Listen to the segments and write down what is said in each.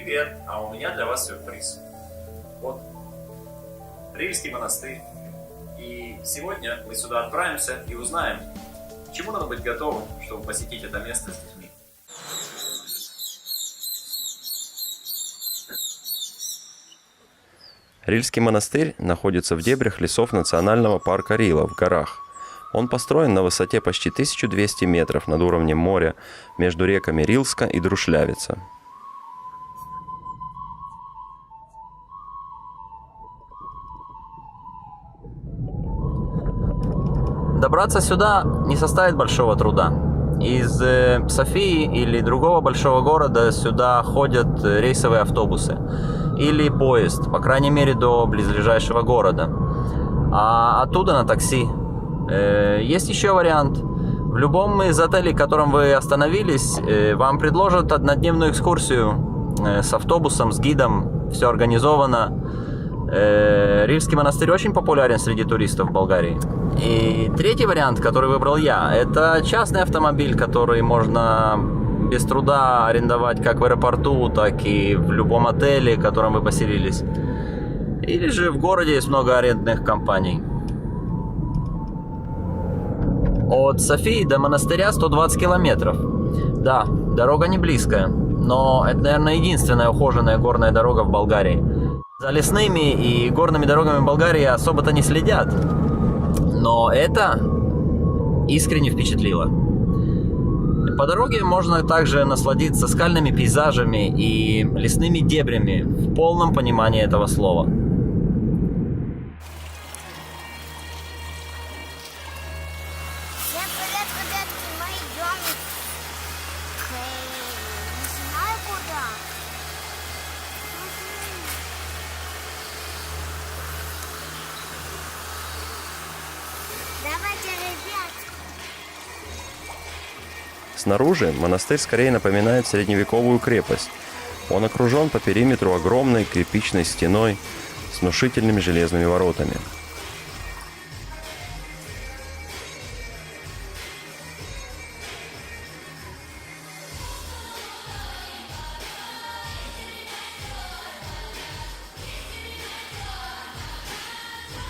Привет, а у меня для вас сюрприз. Вот, Рильский монастырь. И сегодня мы сюда отправимся и узнаем, к чему надо быть готовым, чтобы посетить это место с детьми. Рильский монастырь находится в дебрях лесов национального парка Рила в горах. Он построен на высоте почти 1200 метров над уровнем моря между реками Рилска и Друшлявица. Добраться сюда не составит большого труда. Из Софии или другого большого города сюда ходят рейсовые автобусы или поезд, по крайней мере до близлежащего города. А оттуда на такси. Есть еще вариант. В любом из отелей, в котором вы остановились, вам предложат однодневную экскурсию с автобусом, с гидом. Все организовано. Рильский монастырь очень популярен среди туристов в Болгарии. И третий вариант, который выбрал я, это частный автомобиль, который можно без труда арендовать как в аэропорту, так и в любом отеле, в котором вы поселились. Или же в городе есть много арендных компаний. От Софии до монастыря 120 километров. Да, дорога не близкая, но это, наверное, единственная ухоженная горная дорога в Болгарии. За лесными и горными дорогами Болгарии особо-то не следят. Но это искренне впечатлило. По дороге можно также насладиться скальными пейзажами и лесными дебрями в полном понимании этого слова. Всем привет, ребятки, мы идем не знаю куда. Давайте, ребят. Снаружи монастырь скорее напоминает средневековую крепость. Он окружен по периметру огромной кирпичной стеной с внушительными железными воротами.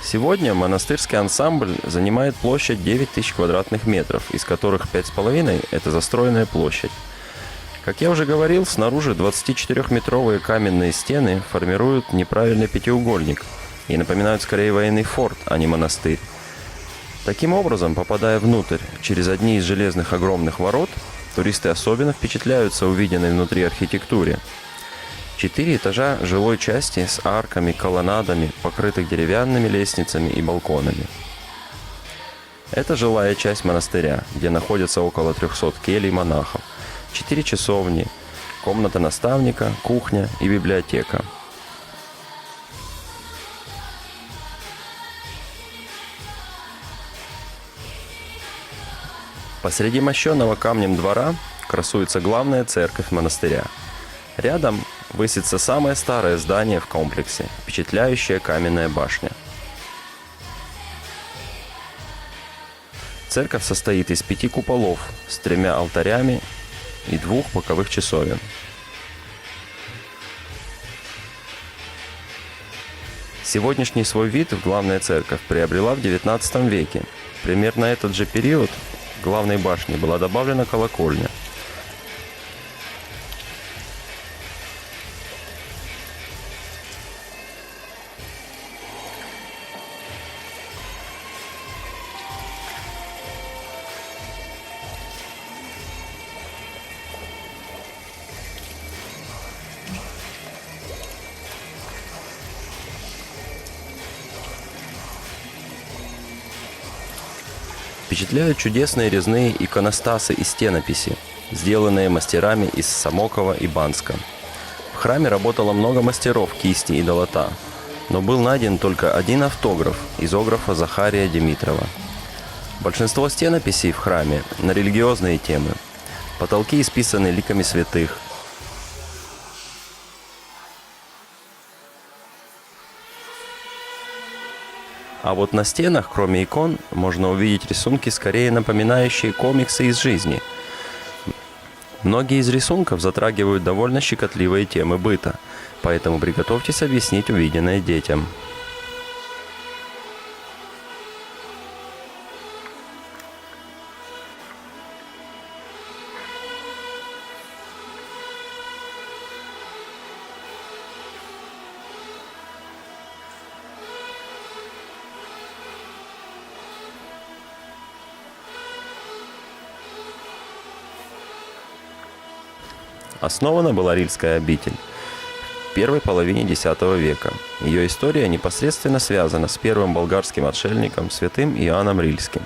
Сегодня монастырский ансамбль занимает площадь 9000 квадратных метров, из которых 5,5 – это застроенная площадь. Как я уже говорил, снаружи 24-метровые каменные стены формируют неправильный пятиугольник и напоминают скорее военный форт, а не монастырь. Таким образом, попадая внутрь через одни из железных огромных ворот, туристы особенно впечатляются увиденной внутри архитектуре. 4 этажа жилой части с арками, колоннадами, покрытых деревянными лестницами и балконами. Это жилая часть монастыря, где находятся около 300 келий монахов, 4 часовни, комната наставника, кухня и библиотека. Посреди мощенного камнем двора красуется главная церковь монастыря. Рядом высится самое старое здание в комплексе, впечатляющая каменная башня. Церковь состоит из 5 куполов с 3 алтарями и 2 боковых часовен. Сегодняшний свой вид главная церковь приобрела в XIX веке. Примерно этот же период к главной башне была добавлена колокольня. Впечатляют чудесные резные иконостасы и стенописи, сделанные мастерами из Самокова и Банска. В храме работало много мастеров кисти и долота, но был найден только один автограф изографа Захария Димитрова. Большинство стенописей в храме на религиозные темы. Потолки исписаны ликами святых. А вот на стенах, кроме икон, можно увидеть рисунки, скорее напоминающие комиксы из жизни. Многие из рисунков затрагивают довольно щекотливые темы быта, поэтому приготовьтесь объяснить увиденное детям. Основана была Рильская обитель в первой половине X века. Ее история непосредственно связана с первым болгарским отшельником святым Иоанном Рильским,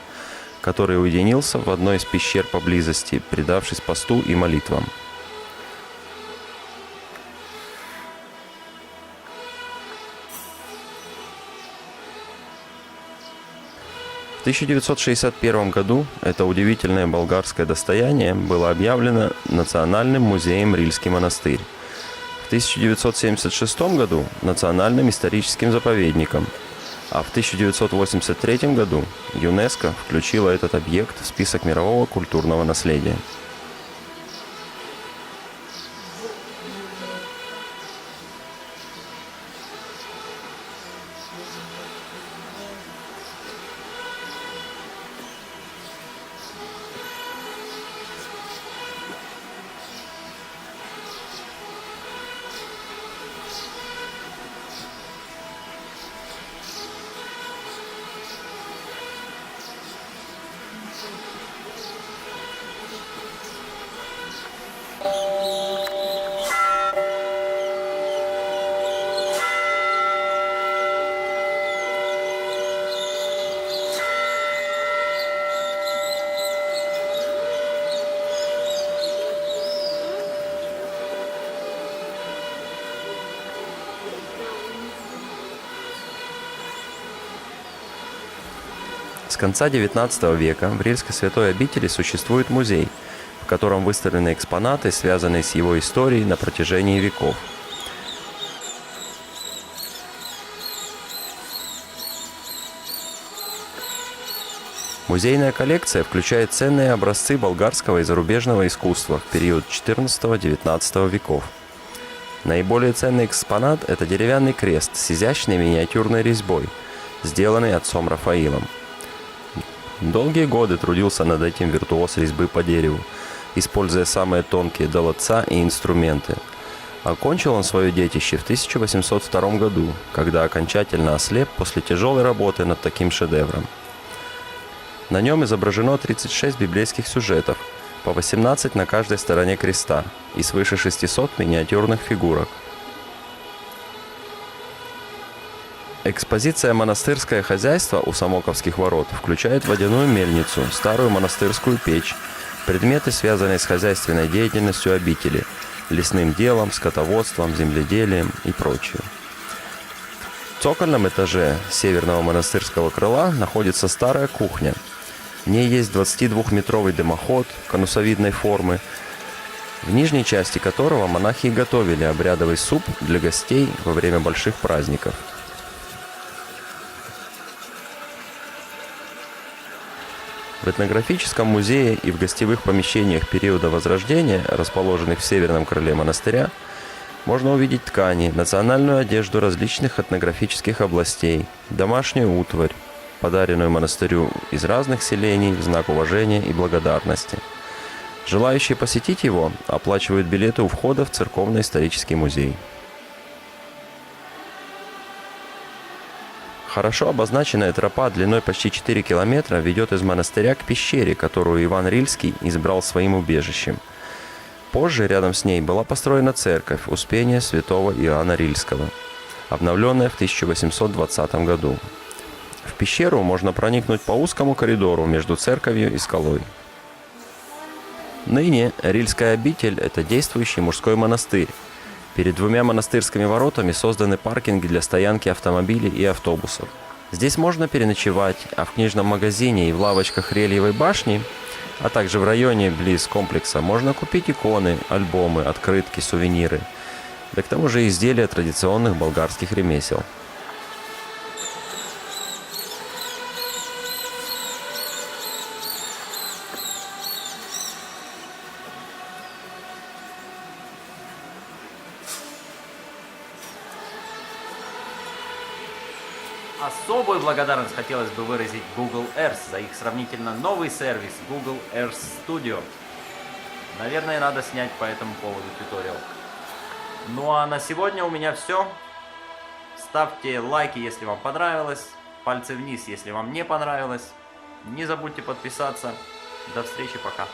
который уединился в одной из пещер поблизости, предавшись посту и молитвам. В 1961 году это удивительное болгарское достояние было объявлено Национальным музеем Рильский монастырь. В 1976 году – Национальным историческим заповедником, а в 1983 году ЮНЕСКО включила этот объект в список мирового культурного наследия. С конца XIX века в Рильской святой обители существует музей, в котором выставлены экспонаты, связанные с его историей на протяжении веков. Музейная коллекция включает ценные образцы болгарского и зарубежного искусства в период XIV-XIX веков. Наиболее ценный экспонат – это деревянный крест с изящной миниатюрной резьбой, сделанный отцом Рафаилом. Долгие годы трудился над этим виртуоз резьбы по дереву, используя самые тонкие долотца и инструменты. Окончил он свое детище в 1802 году, когда окончательно ослеп после тяжелой работы над таким шедевром. На нем изображено 36 библейских сюжетов, по 18 на каждой стороне креста и свыше 600 миниатюрных фигурок. Экспозиция «Монастырское хозяйство» у Самоковских ворот включает водяную мельницу, старую монастырскую печь, предметы, связанные с хозяйственной деятельностью обители, лесным делом, скотоводством, земледелием и прочее. В цокольном этаже северного монастырского крыла находится старая кухня. В ней есть 22-метровый дымоход конусовидной формы, в нижней части которого монахи готовили обрядовый суп для гостей во время больших праздников. В этнографическом музее и в гостевых помещениях периода Возрождения, расположенных в северном крыле монастыря, можно увидеть ткани, национальную одежду различных этнографических областей, домашнюю утварь, подаренную монастырю из разных селений в знак уважения и благодарности. Желающие посетить его оплачивают билеты у входа в церковно-исторический музей. Хорошо обозначенная тропа длиной почти 4 километра ведет из монастыря к пещере, которую Иван Рильский избрал своим убежищем. Позже рядом с ней была построена церковь Успения святого Иоанна Рильского, обновленная в 1820 году. В пещеру можно проникнуть по узкому коридору между церковью и скалой. Ныне Рильская обитель – это действующий мужской монастырь. Перед двумя монастырскими воротами созданы паркинги для стоянки автомобилей и автобусов. Здесь можно переночевать, а в книжном магазине и в лавочках Рельевой башни, а также в районе близ комплекса, можно купить иконы, альбомы, открытки, сувениры, да к тому же изделия традиционных болгарских ремесел. Особую благодарность хотелось бы выразить Google Earth за их сравнительно новый сервис Google Earth Studio. Наверное, надо снять по этому поводу туториал. Ну а на сегодня у меня все. Ставьте лайки, если вам понравилось. Пальцы вниз, если вам не понравилось. Не забудьте подписаться. До встречи, пока.